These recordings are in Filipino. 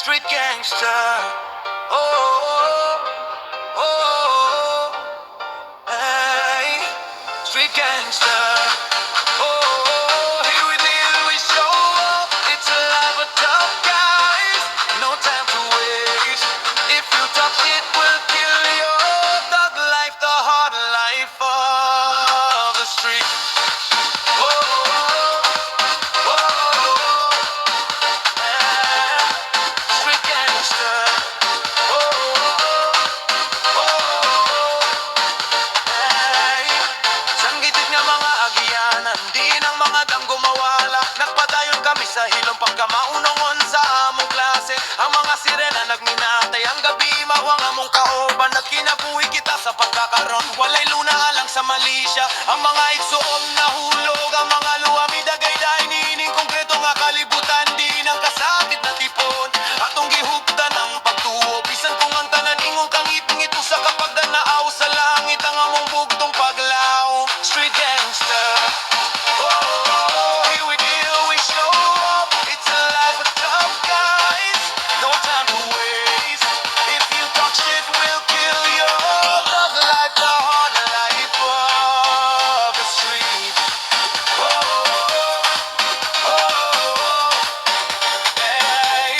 Street gangster. Oh, oh, oh, oh, hey. Street gangster. Oh, oh, here we deal, we show up. It's a life of tough guys. No time to waste. If you talk shit, we'll kill you. Thug life, the hard life of the street. Oh, oh, oh, oh, hey. Street gangster. Oh, oh, oh, hey. Sang gitid nga mga agianan, di ng mga danggo mawala. Nagpadayon kami sa hilong pagkamaunongon sa among klase. Ang mga sirena nagminatay, ang gabi mawang among kaoban. Nagkinabuhi kita sa pagkakaroon, walay luna alang sa Malaysia. Ang mga igsoon nahulog, ang mga luwami dagay-day. Niining konkreto nga kalibutan, di ng kasakit na tipon. Atong gihugtan ang pagtuo, bisan kung ang tanan ingong kangit-ngit usa kapag danaaw sa langit ang among bugtong paglaw. Street gangster. Oh, here we deal, we show up. It's a life of tough guys. No time to waste. If you talk shit, we'll kill you. Thug life, the hard life of the street. Oh, oh, oh, hey.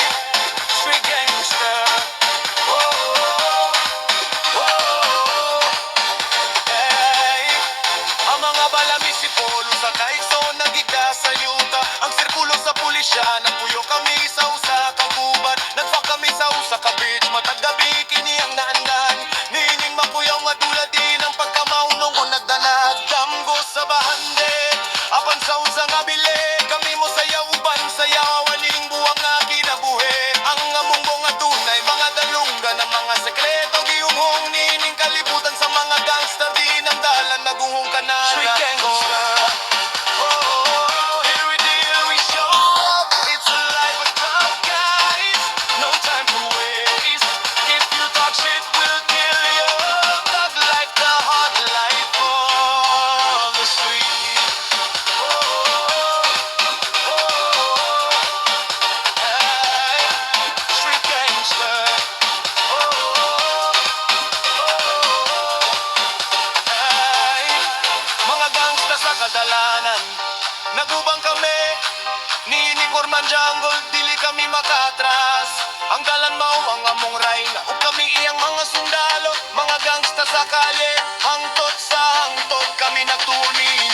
Street gangster. Oh, oh, oh, hey. Ang mga balami si Polo sa kaigsoon nagigda sa yuta. Ang sirkulo sa pulisya, nagpuyo kami sa usa ka gubat. Nagfuck kami sa usa ka bitch, matag gabi kini ang naandan. Nining mapuyaw nga tulad din ang pagkamaunong o nagdanag. Damgo sa bahande, apan sa usa nga bile. Kami mo sayaw uban sayaw, aning buwang nga kinabuhi. Ang among bunga tunay, mga dalungga na mga sekreto. Giyungong nining kalibutan sa mga gangster, di ng dalan naguhong kanara. Street gangster. Oh, oh, here we deal, we show up. It's a life of tough guys. No time to waste. If you talk shit, we'll kill you. Thug life, the hard life of the street. Oh, oh, oh, hey. Street gangster. Oh, oh, hey. Mga gangsta sa kadalanan, nagubang kami. Nining Orman Jungle, dili kami makatras. Ang dalan mao ang among rayna, ug kami iyang mga sundalo. Mga gangsta sa kalye, hangtot sa hangtot kami nagtuni.